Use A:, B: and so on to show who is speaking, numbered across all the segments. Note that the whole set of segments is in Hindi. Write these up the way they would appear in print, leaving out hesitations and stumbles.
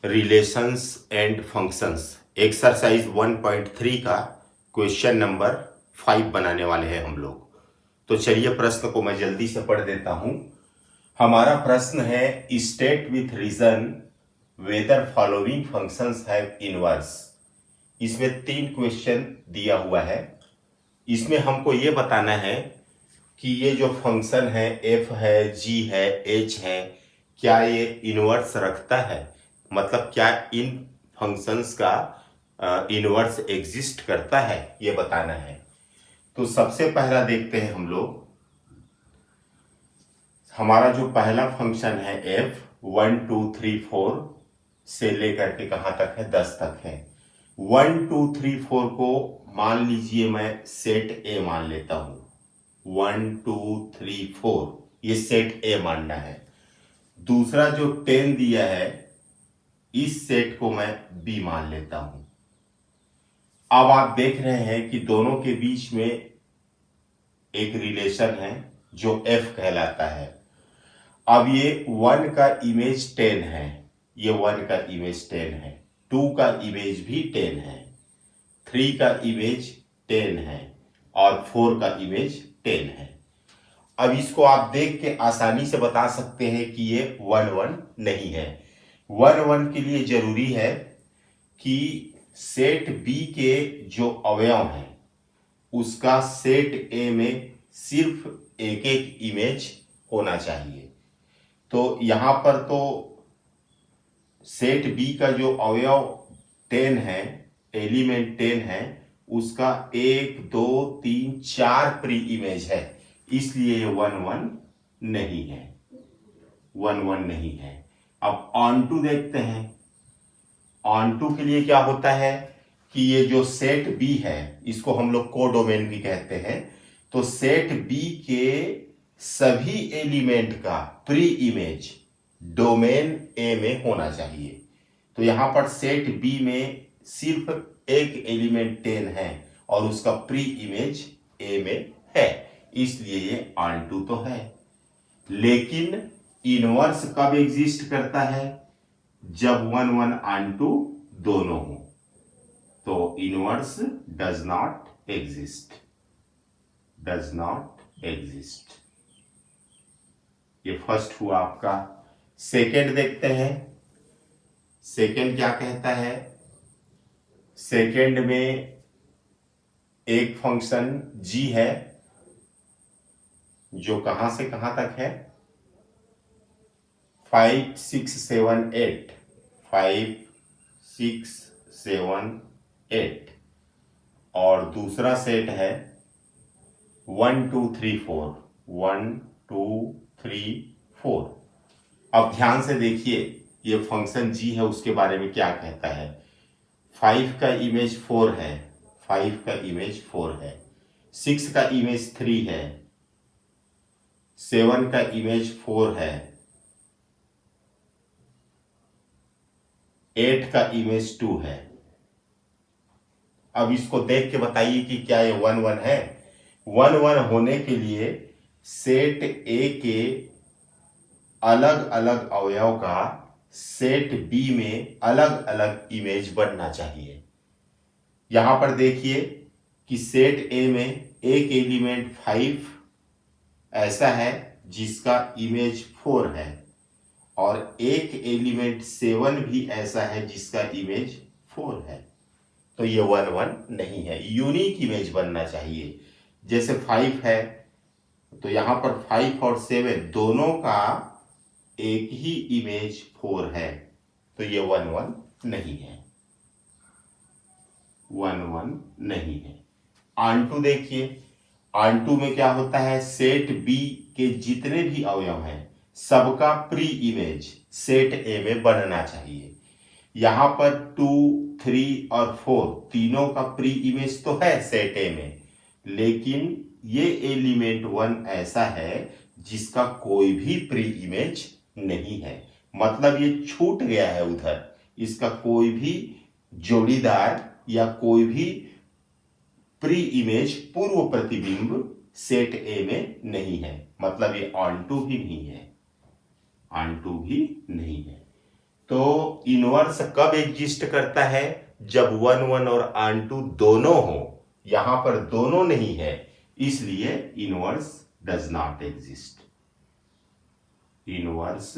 A: रिलेशंस एंड फंक्शंस एक्सरसाइज 1.3 का क्वेश्चन नंबर 5 बनाने वाले हैं हम लोग। तो चलिए प्रश्न को मैं जल्दी से पढ़ देता हूं। हमारा प्रश्न है state with reason whether following functions have inverse. इसमें 3 क्वेश्चन दिया हुआ है। इसमें हमको ये बताना है कि ये जो फंक्शन है एफ है, जी है, एच है, क्या ये इनवर्स रखता है, मतलब क्या इन फंक्शंस का इनवर्स एग्जिस्ट करता है, ये बताना है। तो सबसे पहला देखते हैं हम लोग। हमारा जो पहला फंक्शन है एफ 1 2 3 4 से लेकर के कहां तक है, 10 तक है। 1 2 3 4 को मान लीजिए मैं सेट ए मान लेता हूं। 1 2 3 4 ये सेट ए मानना है। दूसरा जो 10 दिया है इस सेट को मैं बी मान लेता हूं। अब आप देख रहे हैं कि दोनों के बीच में एक रिलेशन है जो एफ कहलाता है। अब ये 1 का इमेज 10 है, ये 1 का इमेज 10 है, 2 का इमेज भी 10 है, 3 का इमेज 10 है और 4 का इमेज 10 है। अब इसको आप देख के आसानी से बता सकते हैं कि ये 1 1 नहीं है। 1 1 के लिए जरूरी है कि सेट बी के जो अवयव हैं उसका सेट ए में सिर्फ एक एक इमेज होना चाहिए। तो यहां पर तो सेट बी का जो अवयव 10 है, एलिमेंट 10 है, उसका 1 2 3 4 प्री इमेज है, इसलिए ये 1 1 नहीं है, 1 1 नहीं है। अब ऑन टू देखते हैं। ऑन टू के लिए क्या होता है कि ये जो सेट बी है इसको हम लोग कोडोमेन भी कहते हैं। तो सेट बी के सभी एलिमेंट का प्री इमेज डोमेन ए में होना चाहिए। तो यहां पर सेट बी में सिर्फ एक एलिमेंट 10 है और उसका प्री इमेज ए में है, इसलिए ये ऑन टू तो है। लेकिन इनवर्स कब एग्जिस्ट करता है, जब 1 1 ऑन टू दोनों हो। तो inverse does not exist, does not exist. ये फर्स्ट हुआ आपका। सेकेंड देखते हैं। सेकेंड क्या कहता है। सेकेंड में एक फंक्शन जी है जो कहां से कहां तक है, 5 6 7 8, 5 6 7 8 और दूसरा सेट है 1 2 3 4, 1 2 3 4। अब ध्यान से देखिए ये फंक्शन जी है उसके बारे में क्या कहता है। 5 का इमेज 4 है, 5 का इमेज 4 है, 6 का इमेज 3 है, 7 का इमेज 4 है, 8 का इमेज 2 है। अब इसको देख के बताइए कि क्या ये 1 1 है। 1 1 होने के लिए सेट ए के अलग अलग अवयव का सेट बी में अलग अलग इमेज बनना चाहिए। यहां पर देखिए कि सेट ए में एक एलिमेंट 5 ऐसा है जिसका इमेज 4 है और एक एलिमेंट 7 भी ऐसा है जिसका इमेज 4 है। तो ये 1 1 नहीं है, यूनिक इमेज बनना चाहिए। जैसे 5 है तो यहां पर 5 और 7 दोनों का एक ही इमेज 4 है, तो ये 1 1 नहीं है, 1 1 नहीं है। ऑन टू देखिए। ऑन टू में क्या होता है, सेट बी के जितने भी अवयव हैं सबका प्री इमेज सेट ए में बनना चाहिए। यहां पर 2 3 और 4 तीनों का प्री इमेज तो है सेट ए में, लेकिन ये एलिमेंट 1 ऐसा है जिसका कोई भी प्री इमेज नहीं है, मतलब ये छूट गया है उधर, इसका कोई भी जोड़ीदार या कोई भी प्री इमेज पूर्व प्रतिबिंब सेट ए में नहीं है, मतलब ये ऑन टू भी नहीं है, ऑन टू भी नहीं है। तो इनवर्स कब एग्जिस्ट करता है? जब 1 1 और onto दोनों हो। यहां पर दोनों नहीं है, इसलिए inverse does not exist. Inverse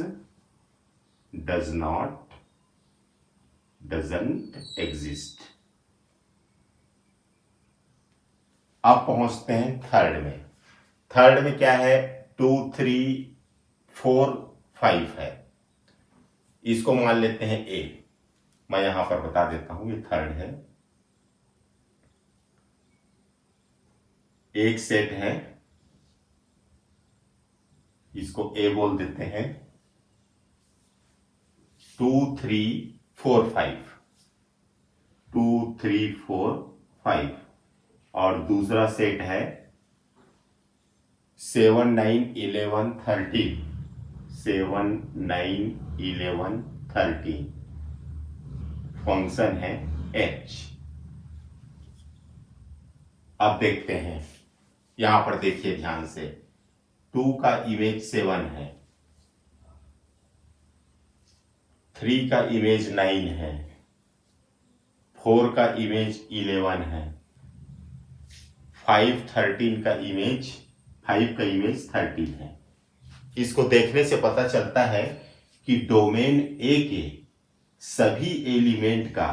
A: doesn't exist. अब पहुंचते हैं थर्ड में। थर्ड में क्या है? 2 3 4 5 है। इसको मान लेते हैं ए। मैं यहां पर बता देता हूं, ये थर्ड है। एक सेट है, इसको ए बोल देते हैं। 2 3 4 5, 2 3 4 5। और दूसरा सेट है 7 9 11 13, 7 9 11 13। फंक्शन है h। अब देखते हैं, यहां पर देखिए ध्यान से। 2 का इमेज 7 है, 3 का इमेज 9 है, 4 का इमेज 11 है, 5 13 का इमेज 5 का इमेज 13 है। इसको देखने से पता चलता है कि डोमेन ए के सभी एलिमेंट का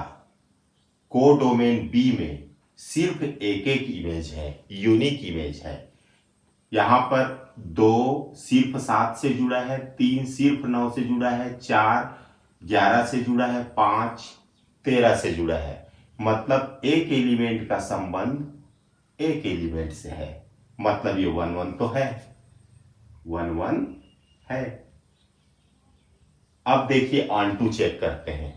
A: कोडोमेन बी में सिर्फ एक एक इमेज है, यूनिक इमेज है। यहां पर 2 सिर्फ 7 से जुड़ा है, 3 सिर्फ 9 से जुड़ा है, 4 11 से जुड़ा है, 5 13 से जुड़ा है। मतलब एक एलिमेंट का संबंध एक एलिमेंट से है। मतलब ये 1 1 तो है, 1 1 है। अब देखिए onto चेक करते हैं।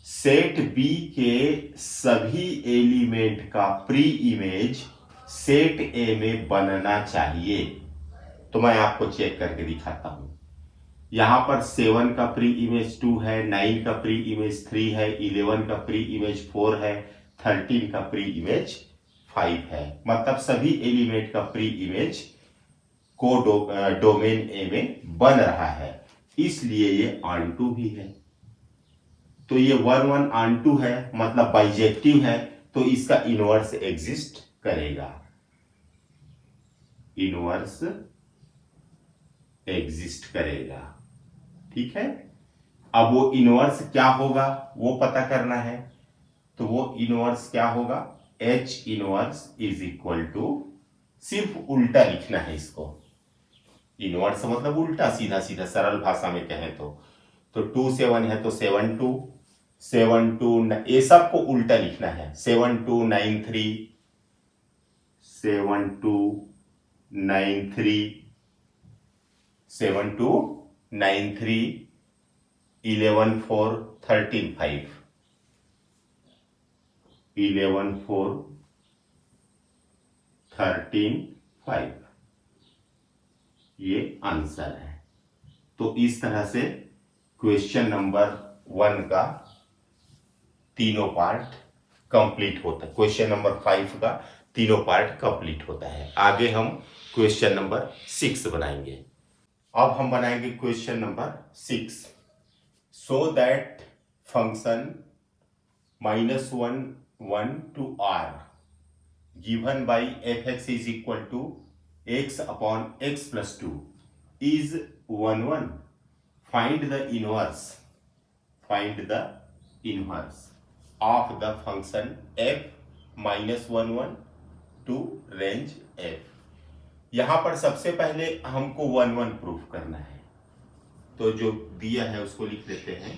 A: सेट बी के सभी एलिमेंट का प्री इमेज सेट ए में बनना चाहिए। तो मैं आपको चेक करके दिखाता हूं। यहां पर 7 का प्री इमेज 2 है, 9 का प्री इमेज 3 है, 11 का प्री इमेज 4 है, 13 का प्री इमेज 5 है। मतलब सभी एलिमेंट का प्री इमेज को डोमेन ए में बन रहा है, इसलिए ये onto भी है। तो ये 1 1 onto है, मतलब बाइजेक्टिव है, तो इसका इनवर्स एग्जिस्ट करेगा। इनवर्स एग्जिस्ट करेगा, ठीक है। अब वो इनवर्स क्या होगा वो पता करना है। तो वो इनवर्स क्या होगा? H inverse is equal to, सिर्फ उल्टा लिखना है इसको। इनवर्स मतलब उल्टा, सीधा सीधा सरल भाषा में कहें तो 2 7 है तो 7 2, 7 2, ये सबको उल्टा लिखना है। 7 2 9 3, 7 2 9 3, 7 2 9 3, 11 4 13 5, 11 4 13 5। ये आंसर है। तो इस तरह से क्वेश्चन नंबर 1 का तीनों पार्ट कंप्लीट होता है। क्वेश्चन नंबर 5 का तीनों पार्ट कंप्लीट होता है। आगे हम क्वेश्चन नंबर 6 बनाएंगे। अब हम बनाएंगे question number 6। So that function -1 1 to r given by fx is equal to x upon x plus 2 is 1 1. Find the inverse of the function f -1 1 to range f। यहां पर सबसे पहले हमको 1 1 प्रूफ करना है। तो जो दिया है उसको लिख देते हैं।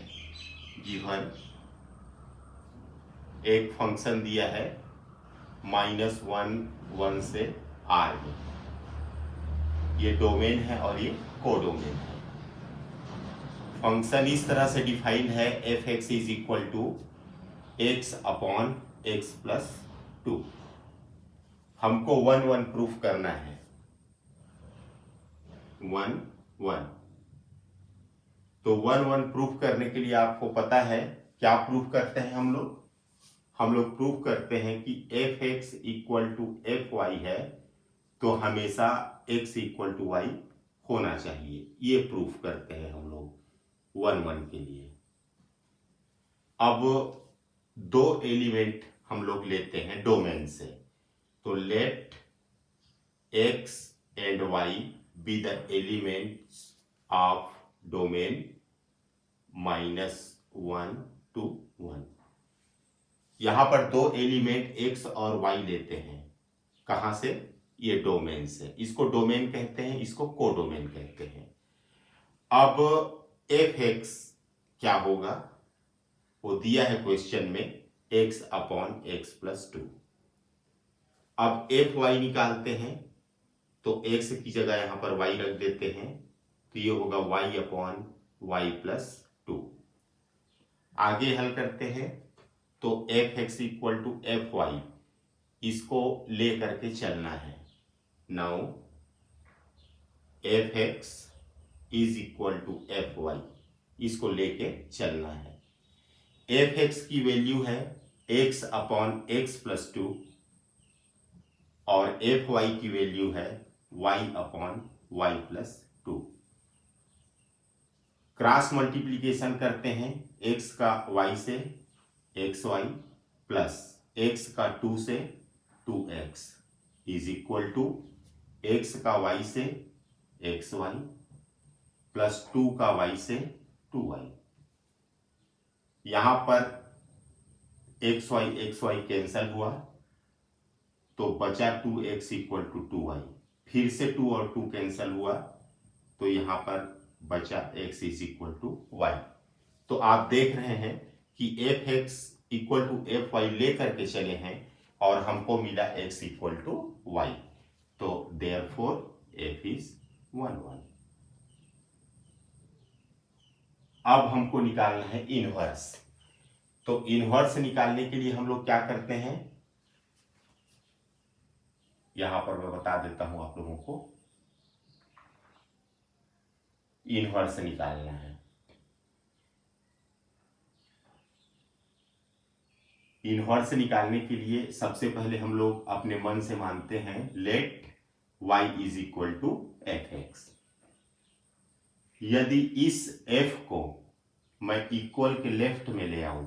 A: गिवन एक फंक्शन दिया है -1 1 से r में। ये डोमेन है और ये कोडोमेन है। फंक्शन इस तरह से डिफाइंड है, f x is equal to x upon x plus 2। हमको 1 1 प्रूफ करना है। 1 1 तो 1 1 प्रूफ करने के लिए आपको पता है क्या प्रूफ करते हैं हम लोग प्रूफ करते हैं कि f x equal to f y है, तो हमेशा x इक्वल टू वाई होना चाहिए। ये प्रूफ करते हैं हम लोग। 1 1 के लिए। अब दो एलिमेंट हम लोग लेते हैं डोमेन से, तो let x and y be the elements of domain -1 to 1। यहां पर दो एलिमेंट x और y लेते हैं, कहां से? ये डोमेन से। इसको डोमेन कहते हैं, इसको कोडोमेन कहते हैं। अब f(x) क्या होगा, वो दिया है क्वेश्चन में, x/x+2। अब fy निकालते हैं, तो x की जगह यहां पर y रख देते हैं, तो ये होगा y/y+2। आगे हल करते हैं, तो f(x) = fy, इसको ले करके चलना है। नाउ f(x) = fy, इसको लेके चलना है। f(x) की वैल्यू है x/x+2 और fy की वैल्यू है y/y+2। क्रॉस मल्टीप्लीकेशन करते हैं, x का y से xy प्लस x का 2 से 2x = x का y से xy प्लस 2 का y से 2y। यहां पर xy कैंसल हुआ, तो बचा 2x = 2y। फिर से 2 और 2 कैंसल हुआ, तो यहां पर बचा x = y। तो आप देख रहे हैं कि f(x) = fy लेकर के चले हैं और हमको मिला x = y। तो therefore f is 1 1। अब हमको निकालना है इनवर्स। तो इनवर्स निकालने के लिए हम लोग क्या करते हैं, यहां पर मैं बता देता हूं आप लोगों को। इनवर्स निकालना है, इनवर्स निकालने के लिए सबसे पहले हम लोग अपने मन से मानते हैं लेट y = f(x). यदि इस f को मैं इक्वल के लेफ्ट में ले आऊं,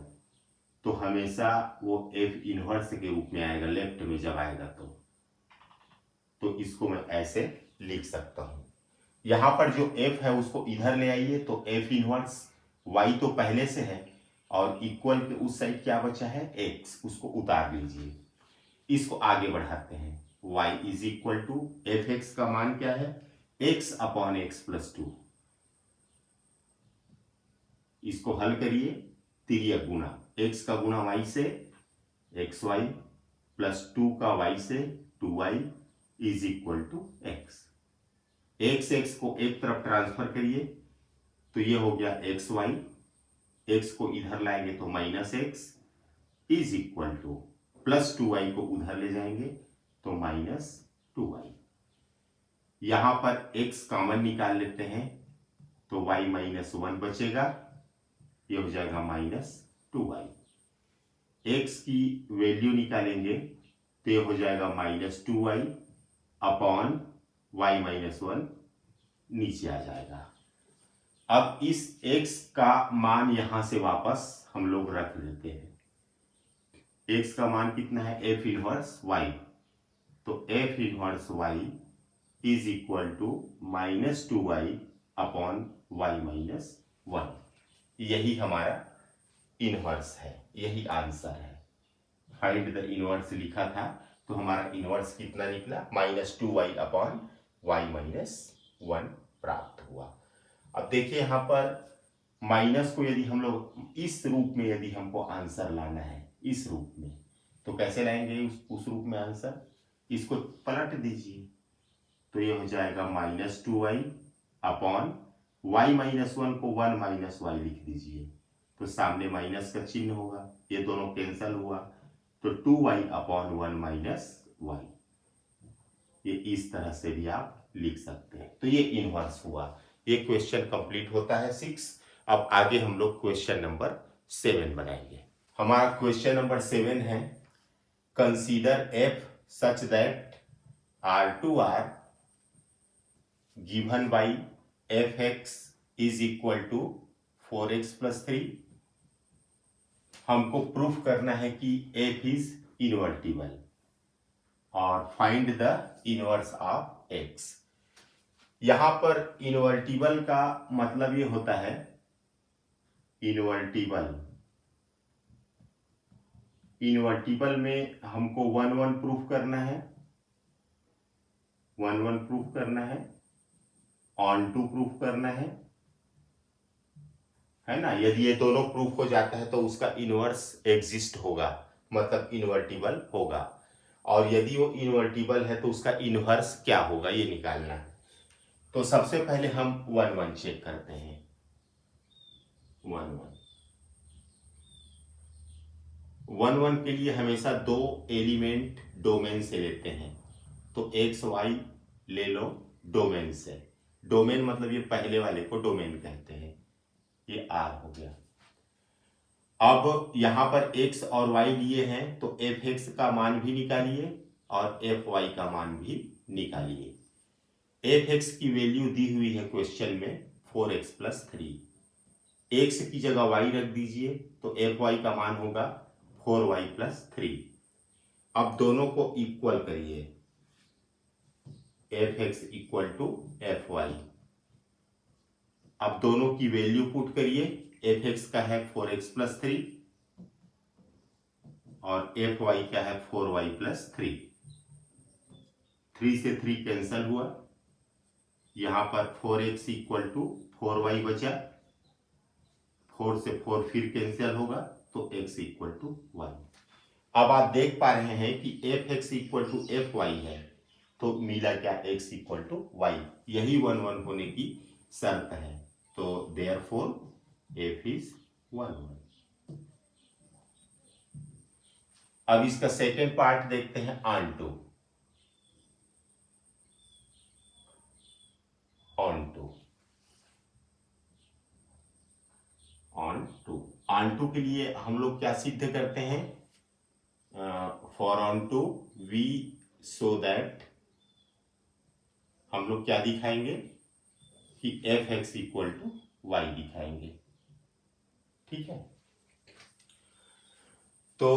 A: तो हमेशा वो f इनवर्स के रूप में आएगा, लेफ्ट में जब आएगा तो इसको मैं ऐसे लिख सकता हूं। यहां पर जो f है उसको इधर ले आइए, तो f इनवर्स y तो पहले से है और इक्वल के उस साइड क्या बचा है x, उसको उतार लीजिए। इसको आगे बढ़ाते हैं, y = f(x) का मान क्या है x/x+2। इसको हल करिए, तिर्यक गुना, x का गुना y से xy प्लस 2 का y से 2y = x। x को एक तरफ ट्रांसफर करिए, तो ये हो गया xy, x को इधर लाएंगे तो -x = प्लस 2y को उधर ले जाएंगे तो -2y। यहां पर x कॉमन निकाल लेते हैं, तो y -1 बचेगा, ये हो जाएगा -2y। x की वैल्यू निकालेंगे तो ये हो जाएगा -2y अपॉन y-1 नीचे आ जाएगा। अब इस x का मान यहां से वापस हम लोग रख देते हैं। x का मान कितना है f इनवर्स y, तो f inverse y = -2y upon y-1। यही हमारा इनवर्स है, यही आंसर है। फाइंड द इनवर्स लिखा था, तो हमारा इनवर्स कितना निकला -2y अपॉन y-1 प्राप्त हुआ। अब देखिए यहां पर माइनस को यदि हम लोग इस रूप में यदि हमको आंसर लाना है, इस रूप में, तो कैसे लाएंगे उस रूप में आंसर, इसको पलट दीजिए, तो ये हो जाएगा -2y अपॉन y-1 को 1 - y लिख दीजिए, तो सामने माइनस का चिन्ह होगा, ये दोनों कैंसल हुआ, तो 2y अपॉन 1 - y। ये इस तरह से भी आप लिख सकते हैं। तो ये इनवर्स हुआ। ये क्वेश्चन कंप्लीट होता है 6। अब आगे हम लोग क्वेश्चन नंबर 7 बनाएंगे। हमारा क्वेश्चन नंबर 7 है, consider f such that R2R given by f(x) = 4x+3। हमको प्रूफ करना है कि f इज इनवर्टिबल और find the inverse of x। यहां पर इनवर्टिबल का मतलब ये होता है, इनवर्टिबल में हमको 1 1 प्रूफ करना है, 1 1 प्रूफ करना है, ऑन टू प्रूफ करना है ना। यदि ये दोनों प्रूफ हो जाता है तो उसका इनवर्स एग्जिस्ट होगा, मतलब इनवर्टिबल होगा। और यदि वो इनवर्टिबल है तो उसका इनवर्स क्या होगा ये निकालना है। तो सबसे पहले हम 1 1 चेक करते हैं। 1 1 के लिए हमेशा 2 एलिमेंट डोमेन से लेते हैं। तो एक्स वाई ले लो डोमेन से। डोमेन मतलब ये पहले वाले को डोमेन कहते हैं। ये आर हो गया। अब यहां पर x और y लिए हैं तो f(x) का मान भी निकालिए और fy का मान भी निकालिए। f(x) की वैल्यू दी हुई है क्वेश्चन में 4x+3। x की जगह y रख दीजिए तो fy का मान होगा 4y+3। अब दोनों को इक्वल करिए, f(x) = fy। अब दोनों की वैल्यू पुट करिए, f(x) का है 4x+3 और fy का है 4y+3। 3 से 3 कैंसल हुआ, यहां पर 4x = 4y बचा, 4 से 4 फिर कैंसिल होगा तो x = 1। अब आप देख पा रहे हैं कि f(x) = fy है तो मिला क्या, x = y। यही 1 1 होने की शर्त है। तो therefore f is 1 1। अब इसका सेकेंड पार्ट देखते हैं, ऑन टू के लिए हम लोग क्या सिद्ध करते हैं, for onto we so that हम लोग क्या दिखाएंगे कि f(x) = y दिखाएंगे। ठीक है, तो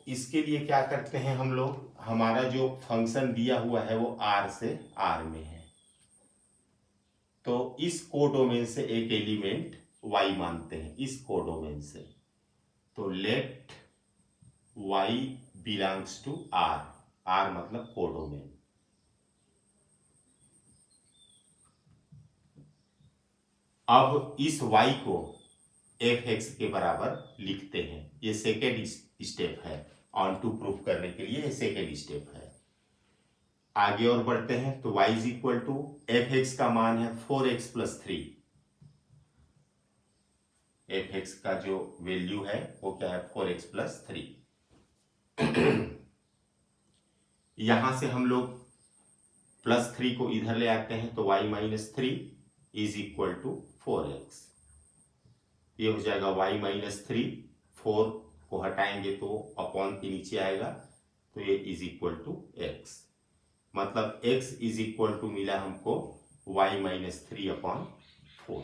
A: इसके लिए क्या करते हैं हम लोग, हमारा जो फंक्शन दिया हुआ है वो r से r में है, तो इस कोडोमेन से एक एलिमेंट y मानते हैं, इस कोडोमेन से। तो let y belongs to r, r मतलब कोडोमेन। अब इस y को f(x) के बराबर लिखते हैं। ये सेकेंड स्टेप है, ऑन टू प्रूफ करने के लिए ये सेकेंड स्टेप है। आगे और बढ़ते हैं तो y = f(x) का मान है 4x+3। f(x) का जो वैल्यू है वो क्या है, 4x+3। यहां से हम लोग +3 को इधर ले आते हैं तो y - 3 = 4x। ये हो जाएगा y - 3, 4 को हटाएंगे तो अपॉन के नीचे आएगा, तो ये = x। मतलब x = मिला हमको y - 3/4।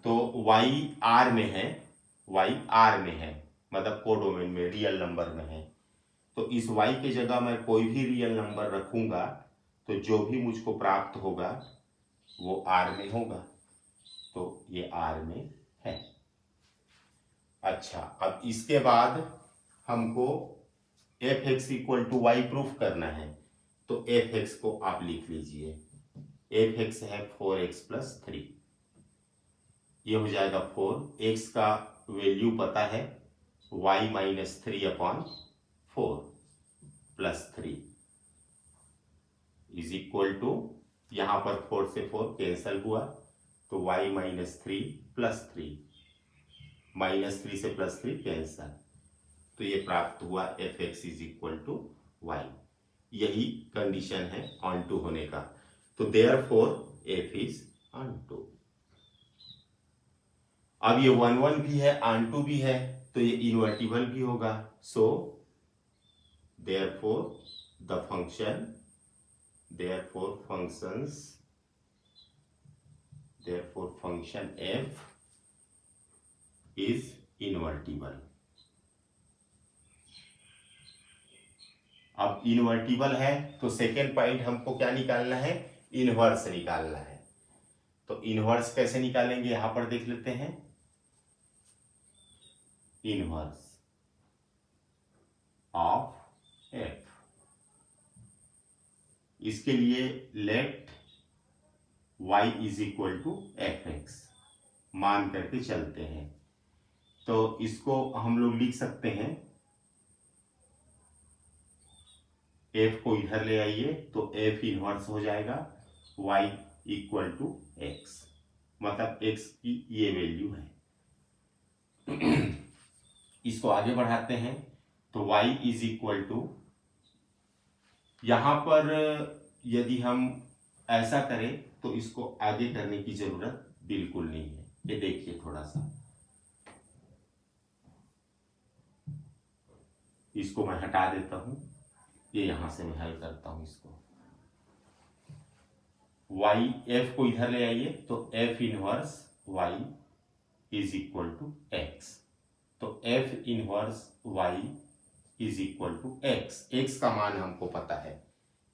A: तो y r में है, y r में है मतलब कोडोमेन में, रियल नंबर में है। तो इस y के जगह मैं कोई भी रियल नंबर रखूंगा तो जो भी मुझको प्राप्त होगा वो r में होगा, तो ये r में है। अच्छा, अब इसके बाद हमको f(x) = y प्रूफ करना है, तो f(x) को आप लिख लीजिए, f(x) है 4x+3। ये हो जाएगा 4, x का वैल्यू पता है y - 3/4 +3 = यहां पर 4 से 4 कैंसल हुआ तो y - 3 +3, -3 से +3 कैंसल, तो ये प्राप्त हुआ f(x) = y। यही कंडीशन है ऑन टू होने का। तो therefore f is onto. अब ये 1 1 भी है, ऑन टू भी है, तो ये इन्वर्टिबल भी होगा। So therefore the function, therefore function f is invertible. अब इनवर्टिबल है तो सेकेंड पॉइंट हमको क्या निकालना है, इनवर्स निकालना है। तो इनवर्स कैसे निकालेंगे यहां पर देख लेते हैं। इनवर्स ऑफ एफ, इसके लिए let y is equal to f x मान करके चलते हैं। तो इसको हम लोग लिख सकते हैं, f को इधर ले आइए तो f इनवर्स हो जाएगा y इक्वल टू एक्स, मतलब x की ये वैल्यू है। इसको आगे बढ़ाते हैं तो y इज इक्वल टू, यहां पर यदि हम ऐसा करें तो इसको आगे करने की जरूरत बिल्कुल नहीं है। ये देखिए थोड़ा सा, इसको मैं हटा देता हूं, ये यहां से मैं हल करता हूं इसको। y f को इधर ले आइए तो f inverse y is equal to x. तो f inverse y is equal to x. X का मान हमको पता है,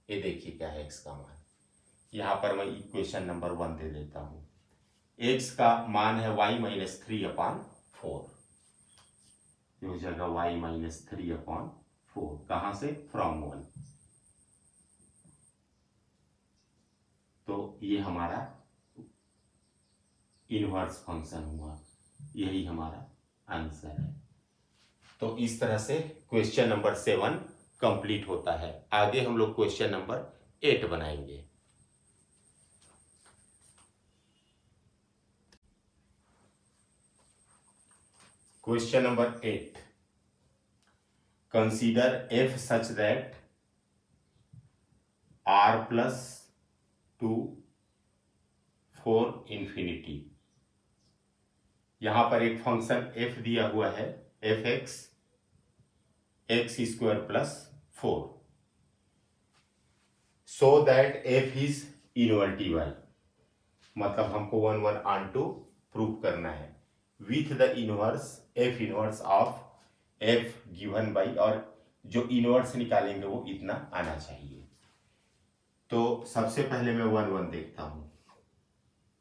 A: ये देखिए क्या है एक्स का मान। यहां पर मैं इक्वेशन नंबर 1 दे देता हूं। एक्स का मान है y माइनस 3/4, ये हो जाएगा y माइनस 3/4। कहां से, फ्रॉम 1। तो ये हमारा इनवर्स फंक्शन हुआ, यही हमारा आंसर है। तो इस तरह से क्वेश्चन नंबर 7 कंप्लीट होता है। आगे हम लोग क्वेश्चन नंबर 8 बनाएंगे। Question number 8, consider f such that r plus 2 4 infinity. यहां पर एक फंक्शन f दिया हुआ है, f x x square plus 4, so that f is invertible. मतलब हमको 1 1 ऑन टू प्रूव करना है with the inverse f inverse of f given by, और जो इनवर्स निकालेंगे वो इतना आना चाहिए। तो सबसे पहले मैं 1 1 देखता हूं,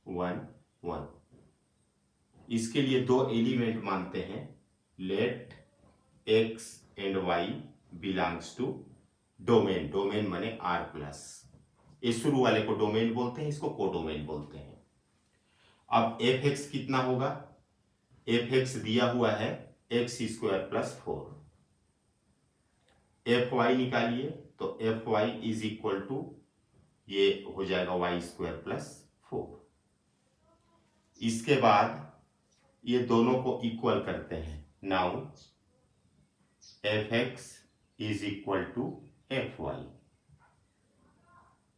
A: 1 1। इसके लिए दो एलिमेंट मानते हैं, let x and y belongs to domain. Domain माने r प्लस, ये शुरू वाले को डोमेन बोलते हैं, इसको कोडोमेन बोलते हैं। अब एफ एक्स कितना होगा, एफ एक्स दिया हुआ है x square plus 4। F y निकालिए तो f y is equal to, ये हो जाएगा वाई स्क्वायर प्लस 4। इसके बाद ये दोनों को इक्वल करते हैं। Now f x is equal to f y.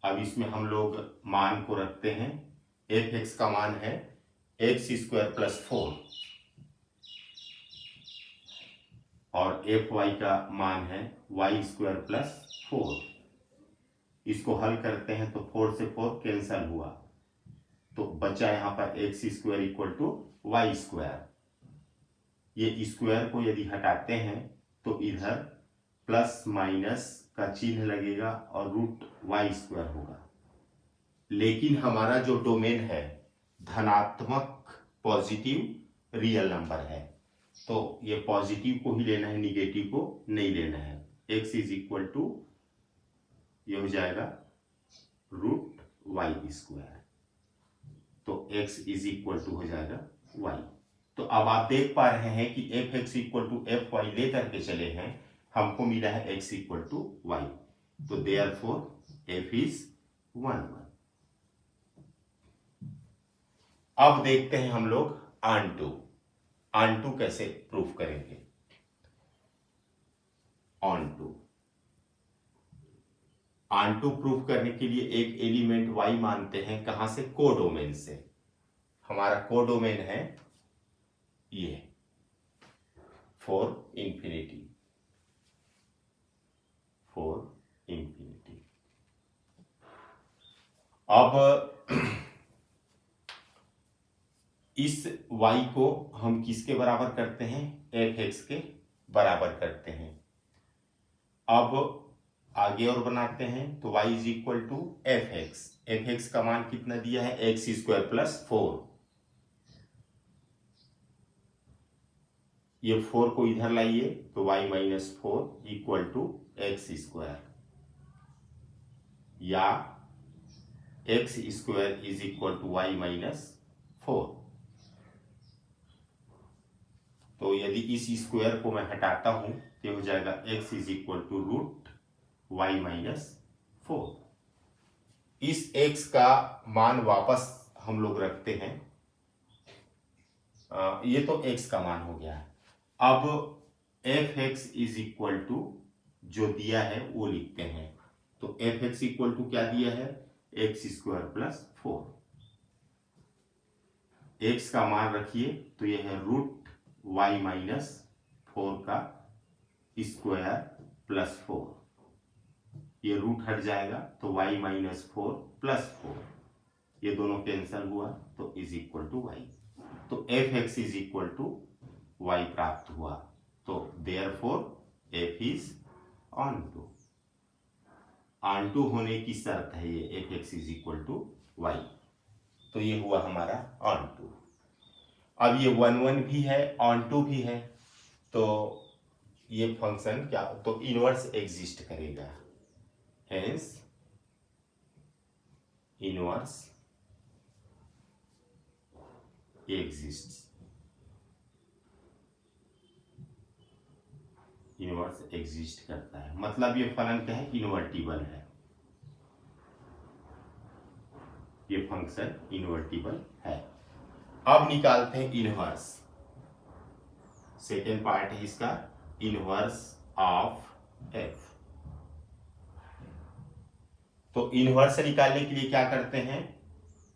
A: अब इसमें हम लोग मान को रखते हैं, एफ एक्स का मान है एक्स स्क्वायर प्लस 4 और एफ वाई का मान है वाई स्क्वायर प्लस 4। इसको हल करते हैं तो 4 से 4 कैंसल हुआ, तो बचा यहां पर x square equal to y square. ये स्क्वायर को यदि हटाते हैं तो इधर प्लस माइनस का चिन्ह लगेगा और रूट वाई स्क्वायर होगा। लेकिन हमारा जो डोमेन है धनात्मक पॉजिटिव रियल नंबर है, तो ये पॉजिटिव को ही लेना है, निगेटिव को नहीं लेना है। x इज इक्वल टू, ये हो जाएगा रूट वाई स्क्वायर, तो x इज इक्वल टू हो जाएगा y। तो अब आप देख पा रहे हैं कि f x equal to f y लेकर के चले हैं, हमको मिला है x इक्वल टू वाई, तो देयरफॉर f इज 1 1। अब देखते हैं हम लोग ऑन टू कैसे प्रूफ करेंगे। ऑन टू प्रूफ करने के लिए एक एलिमेंट y मानते हैं, कहां से, कोडोमेन से। हमारा कोडोमेन है ये 4 इंफिनिटी, 4 इंफिनिटी। अब इस y को हम किसके बराबर करते हैं, f(x) के बराबर करते हैं। अब आगे और बनाते हैं तो y is equal to f(x) का मान कितना दिया है, x² प्लस 4। ये 4 को इधर लाइए तो y minus 4 equal to x², या x² is equal to y minus 4। तो यदि इस स्क्वायर को मैं हटाता हूं तो हो जाएगा x is equal to root y minus 4। इस x का मान वापस हम लोग रखते हैं, ये तो x का मान हो गया। अब f(x) इज इक्वल टू जो दिया है वो लिखते हैं। तो f(x) इक्वल टू क्या दिया है, x² प्लस 4। x का मान रखिए तो यह है रूट y माइनस 4 का स्क्वायर प्लस 4। ये रूट हट जाएगा तो y माइनस 4 प्लस 4, ये दोनों कैंसल हुआ तो इज इक्वल टू y। तो f(x) is equal to y प्राप्त हुआ। तो therefore f is onto, onto होने की शर्त है ये f(x) is equal to y। तो ये हुआ हमारा ऑनटू। अब ये 1 भी है, ऑनटू भी है, तो ये फंक्शन क्या, तो इनवर्स एग्जिस्ट करेगा। Hence inverse exists, inverse exist करता है, मतलब ये फलन क्या है, इन्वर्टिबल है। ये फंक्शन इन्वर्टिबल है। अब निकालते हैं इनवर्स। सेकेंड पार्ट है इसका, इनवर्स ऑफ f। तो इनवर्स निकालने के लिए क्या करते हैं,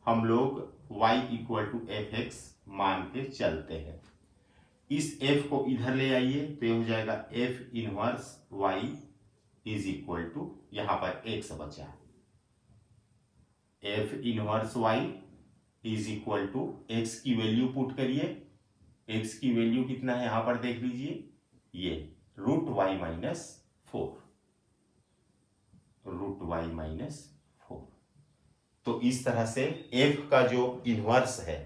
A: हम लोग y इक्वल टू f(x) मान के चलते हैं। इस f को इधर ले आइए तो ये हो जाएगा f inverse y is equal to, यहां पर x बचा, f inverse y is equal to x की वैल्यू पुट करिए। x की वैल्यू कितना है यहां पर देख लीजिए, ये root y minus 4, root y minus 4। तो इस तरह से f का जो इनवर्स है,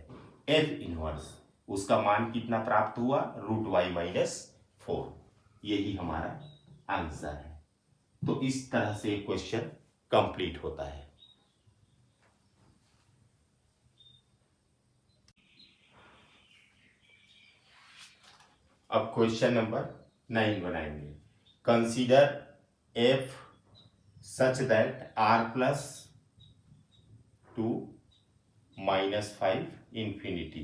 A: f इनवर्स, उसका मान कितना प्राप्त हुआ, रूट y माइनस 4। यही हमारा आंसर है। तो इस तरह से क्वेश्चन कंप्लीट होता है। अब क्वेश्चन नंबर 9 बनाएंगे। Consider f such that r plus 2 minus 5 infinity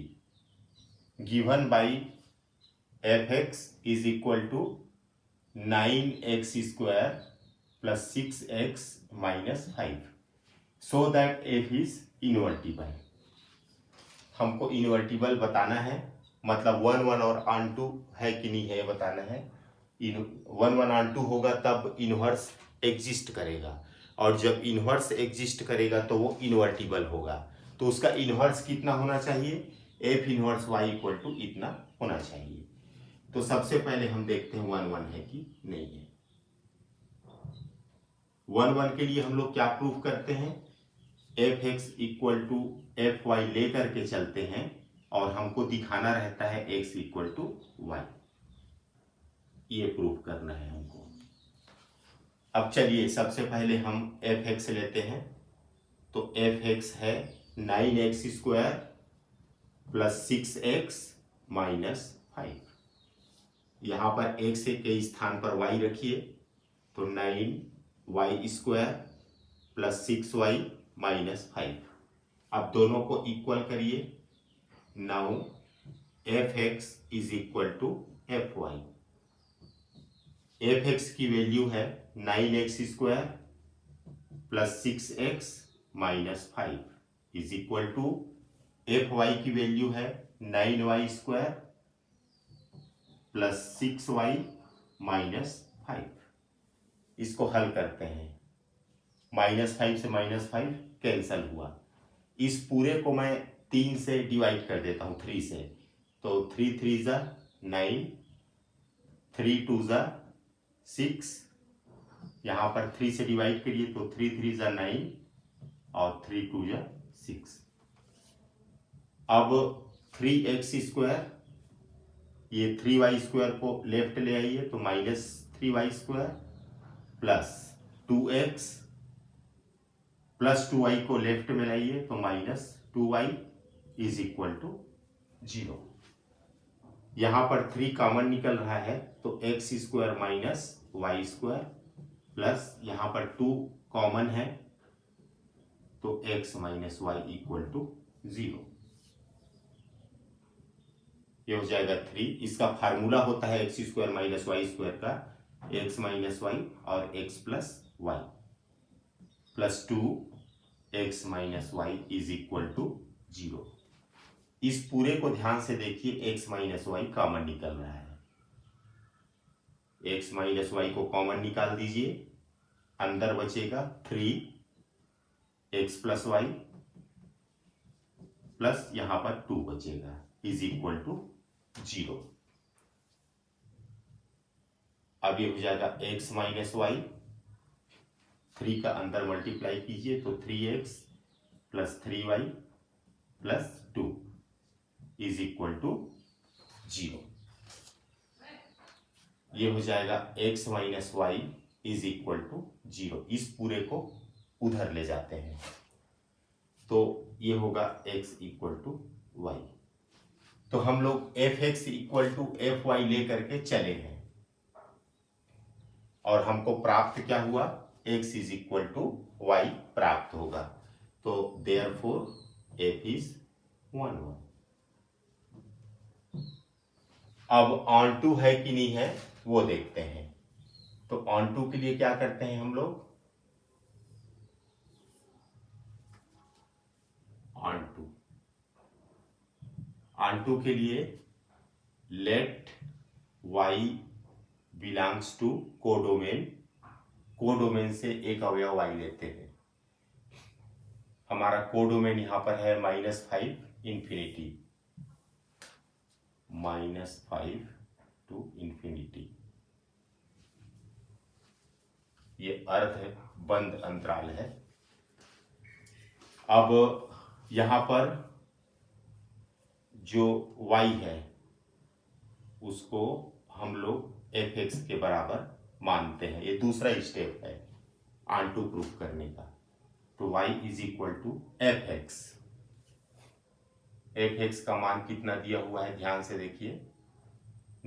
A: given by f(x) is equal to 9x² plus 6x minus 5 so that f is invertible. हमको इन्वर्टिबल बताना है, मतलब 1 1 और ऑनटू है कि नहीं है बताना है। 1 1 ऑनटू होगा तब इनवर्स एग्जिस्ट करेगा, और जब इनवर्स एग्जिस्ट करेगा तो वो इन्वर्टिबल होगा। तो उसका इनवर्स कितना होना चाहिए, f inverse y equal to इतना होना चाहिए। तो सबसे पहले हम देखते हैं 1 1 है कि नहीं है। 1 1 के लिए हम लोग क्या प्रूफ करते हैं, f(x) इक्वल टू fy लेकर के चलते हैं और हमको दिखाना रहता है x इक्वल टू y, ये प्रूफ करना है हमको। अब चलिए सबसे पहले हम f(x) लेते हैं। तो f(x) है 9x² प्लस 6x माइनस 5। यहां पर x के स्थान पर y रखिए तो 9y² प्लस 6y माइनस 5। अब दोनों को इक्वल करिए। Now f(x) is equal to fy। f(x) की वैल्यू है 9x² plus 6x minus 5 is equal to fy की वैल्यू है 9y² प्लस 6y माइनस 5। इसको हल करते हैं, -5 से -5 कैंसल हुआ। इस पूरे को मैं 3 से डिवाइड कर देता हूँ, 3 से, तो 3 3 ज़ा 9, 3 2 ज़ा 6, यहाँ पर 3 से डिवाइड करिए तो 3 3 ज़ा 9 और 3 2 ज़ा 6। अब 3x², ये 3y² को लेफ्ट ले आइए तो -3y² plus 2x plus 2y को लेफ्ट में लाइए तो -2y इज इक्वल टू 0। यहाँ पर 3 कॉमन निकल रहा है तो x² माइनस y² प्लस यहाँ पर 2 कॉमन है तो x minus y equal to 0। ये हो जाएगा 3। इसका फार्मूला होता है x² माइनस y² का, x माइनस वाई और x plus y plus 2x minus y is equal to 0। इस पूरे को ध्यान से देखिए, x माइनस वाई कॉमन निकल रहा है, x माइनस वाई को कॉमन निकाल दीजिए, अंदर बचेगा 3x प्लस वाई प्लस यहां पर 2 बचेगा इज इक्वल टू 0। अब ये हो जाएगा x माइनस वाई, 3 का अंदर मल्टीप्लाई कीजिए तो 3x plus 3y plus 2 is equal to 0। ये हो जाएगा x minus y is equal to 0। इस पूरे को उधर ले जाते हैं तो ये होगा x इक्वल टू वाई। तो हम लोग fx इक्वल टू fy लेकर के चले हैं और हमको प्राप्त क्या हुआ, x is equal to y प्राप्त होगा। तो देयरफॉर f इज 1 1। अब ऑन टू है कि नहीं है वो देखते हैं। तो ऑन टू के लिए क्या करते हैं हम लोग, ऑन टू के लिए let y belongs to codomain, codomain से एक अवयव y लेते हैं। हमारा कोडोमेन यहां पर है -5 इंफिनिटी, -5 टू इंफिनिटी, ये अर्ध बंद अंतराल है। अब यहां पर जो y है उसको हम लोग fx के बराबर मानते हैं, ये दूसरा स्टेप है ऑन टू प्रूफ करने का। तो y is equal to fx, fx का मान कितना दिया हुआ है ध्यान से देखिए,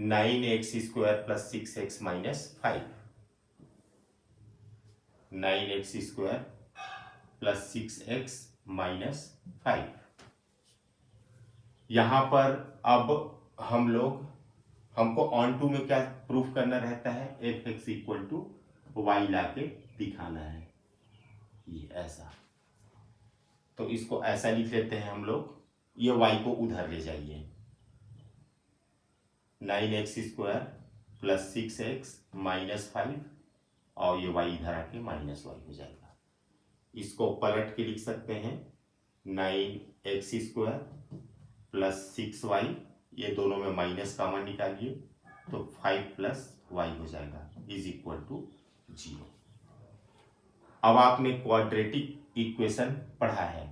A: 9x² plus 6x minus 5, 9x² plus 6x minus 5। यहां पर अब हम लोग, हमको ऑन टू में क्या प्रूफ करना रहता है, fx इक्वल टू वाई लाके दिखाना है, ये ऐसा। तो इसको ऐसा लिख लेते हैं हम लोग, ये y को उधर ले जाइए, 9x² प्लस 6x माइनस 5 और ये y इधर आके माइनस वाई हो जाएगा। इसको पलट के लिख सकते हैं, 9x² प्लस 6y, ये दोनों में माइनस कॉमन निकालिए तो 5 प्लस वाई हो जाएगा इज इक्वल टू 0। अब आपने क्वाड्रेटिक इक्वेशन पढ़ा है,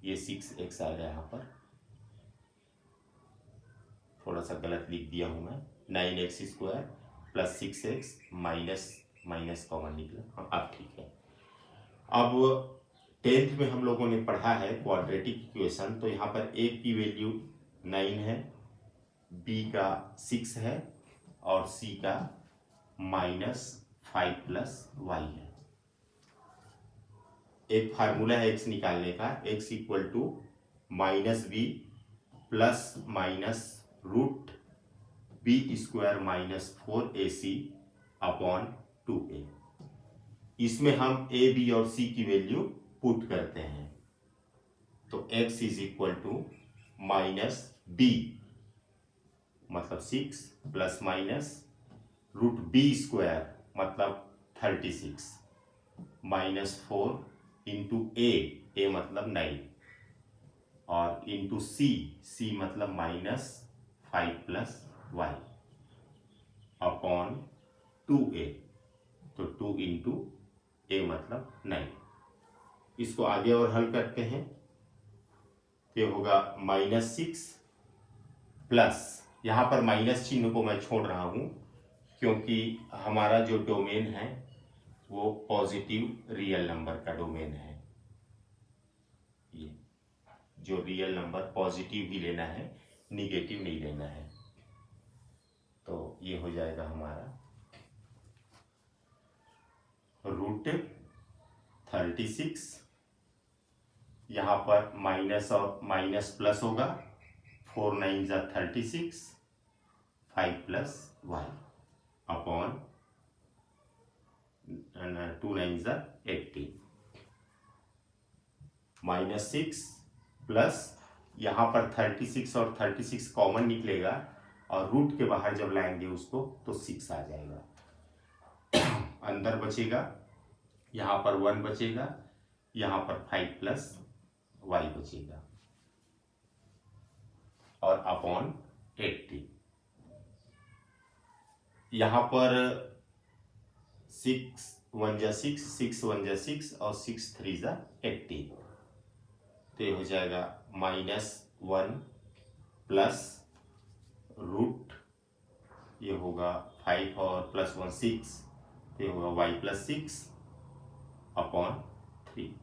A: ये 6x आएगा, यहाँ पर थोड़ा सा गलत लिख दिया हूं मैं, 9x² plus 6x minus common निकला, हाँ अब ठीक है। अब 10th में हम लोगों ने पढ़ा है क्वाड्रेटिक इक्वेशन, तो यहाँ पर a की वैल्यू 9 है, b का 6 है और c का -5 प्लस वाई है। एक फार्मूला है x निकालने का, x equal to -b plus minus root b² minus 4ac upon 2a। इसमें हम a b और c की वैल्यू पुट करते हैं तो x is equal to -b मतलब 6 प्लस माइनस रूट b² मतलब 36 माइनस 4 इंटू a मतलब 9 और इंटू सी, सी मतलब -5 + y अपॉन 2a, तो 2 इंटू a मतलब 9। इसको आगे और हल करते हैं, तो ये होगा -6 प्लस, यहाँ पर माइनस चिन्ह को मैं छोड़ रहा हूँ क्योंकि हमारा जो डोमेन है वो पॉजिटिव रियल नंबर का डोमेन है। ये जो रियल नंबर पॉजिटिव ही लेना है, निगेटिव नहीं लेना है। तो ये हो जाएगा हमारा √36, यहाँ पर माइनस और माइनस प्लस होगा, 4 9 ज़ा 36, 5 + y अपॉन 2 9 ज़ा 18, -6 प्लस यहाँ पर 36 और 36 कॉमन निकलेगा और रूट के बाहर जब लाएंगे उसको तो 6 आ जाएगा। अंदर बचेगा, यहाँ पर 1 बचेगा, यहाँ पर 5 + y बचेगा और अपॉन 80। यहाँ पर 6 1 ज़ा 6, 6 1 ज़ा 6 और 6 3 ज़ा 80, तो ये हो जाएगा -1 प्लस रूट, ये होगा 5 और +1 6, तो ये होगा y + 6 अपॉन 3।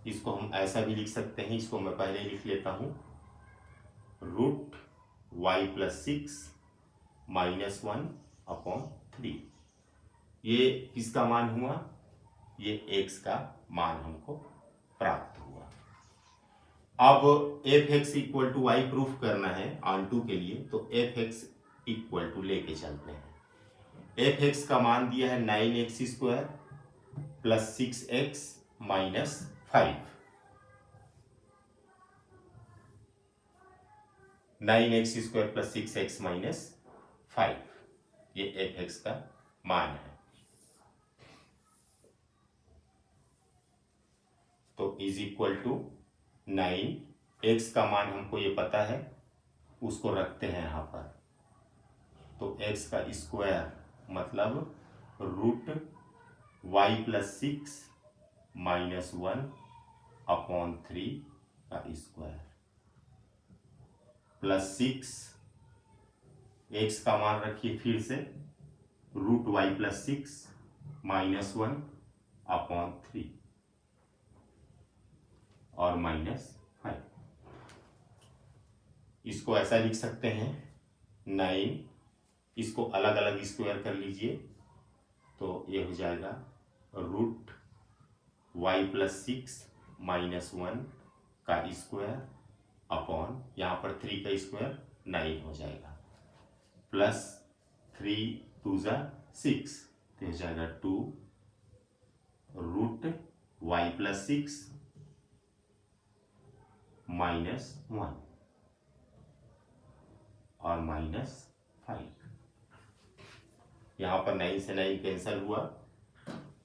A: इसको हम ऐसा भी लिख सकते हैं, इसको मैं पहले लिख लेता हूँ, √y + 6 -1 अपॉन 3। ये किसका मान हुआ? ये x का मान हमको प्राप्त हुआ। अब f(x = y) प्रूफ करना है ऑन2 के लिए, तो f(x = लेके चलते हैं। f(x) का मान दिया है 9x² + 6x - 5, 9x² + 6x - 5, ये f(x) का मान है। तो = 9, x का मान हमको ये पता है, उसको रखते हैं यहाँ पर, तो x का स्क्वायर मतलब √y + 6 - 1 अपॉन 3 का स्क्वायर प्लस 6, x का मान रखिए फिर से, √y + 6 - 1 अपॉन 3 और -5। इसको ऐसा लिख सकते हैं 9, इसको अलग अलग स्क्वायर कर लीजिए, तो ये हो जाएगा √y + 6 - 1 का स्क्वायर अपॉन, यहाँ पर 3 का स्क्वायर 9 हो जाएगा, प्लस 3 2 ज़ा 6, तो हो जाएगा 2 √y + 6 -1 और -5। यहाँ पर 9 से 9 कैंसिल हुआ।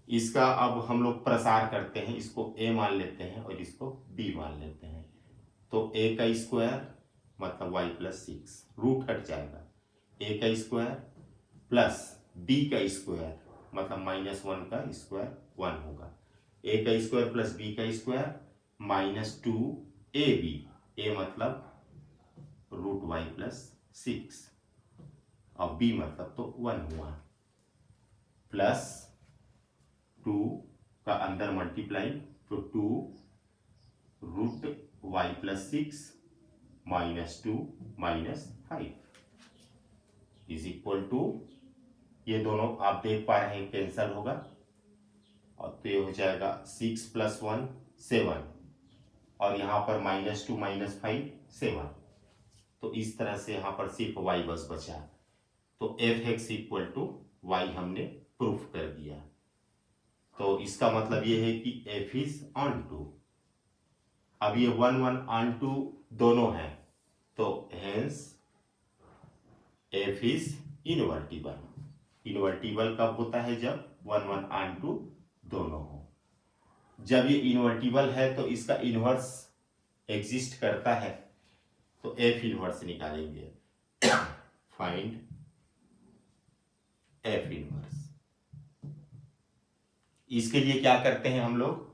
A: इसका अब हम लोग प्रसार करते हैं, इसको a मान लेते हैं और इसको b मान लेते हैं, तो a का स्क्वायर मतलब y + 6, रूट हट जाएगा, a का स्क्वायर प्लस b का स्क्वायर मतलब -1 का स्क्वायर 1 होगा, a का स्क्वायर प्लस b का स्क्वायर -2ab, a मतलब √y + 6 और b मतलब तो 1 हुआ, प्लस 2 का अंदर मल्टीप्लाई, तो 2 √y + 6 -2 -5 = ये दोनों आप देख पा रहे हैं कैंसिल होगा, और तो ये हो जाएगा 6 + 1 7 और यहाँ पर -2 -5 7, तो इस तरह से यहाँ पर सिर्फ y बस बचा, तो f(x = y) हमने प्रूफ कर दिया। तो इसका मतलब ये है कि f is onto, अब ये 1 1 onto दोनों हैं, तो hence f is invertible। Invertible कब होता है? जब 1 1 onto दोनों हो। जब ये इन्वर्टिबल है तो इसका इन्वर्स एग्जिस्ट करता है तो एफ इनवर्स निकालेंगे। Find f inverse. इसके लिए क्या करते हैं हम लोग,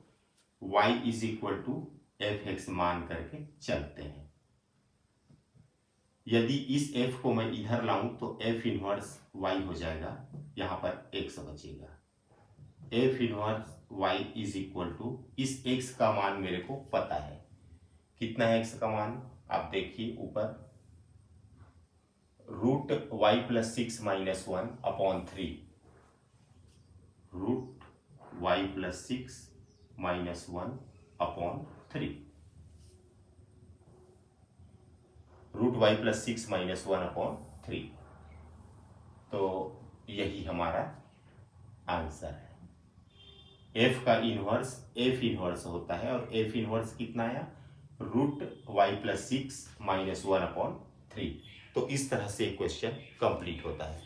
A: y is equal to f x मान करके चलते हैं। यदि इस f को मैं इधर लाऊं तो f इनवर्स y हो जाएगा, यहां पर x बचेगा। f inverse y is equal to, इस x का मान मेरे को पता है, कितना है x का मान, आप देखिए ऊपर, root y plus 6 minus 1 upon 3, root y plus 6 minus 1 upon 3, root y plus 6 minus 1 upon 3। तो यही हमारा आंसर है। एफ का इनवर्स एफ इनवर्स होता है, और एफ इनवर्स कितना आया, root y plus 6 minus 1 upon 3। तो इस तरह से क्वेश्चन कंप्लीट होता है।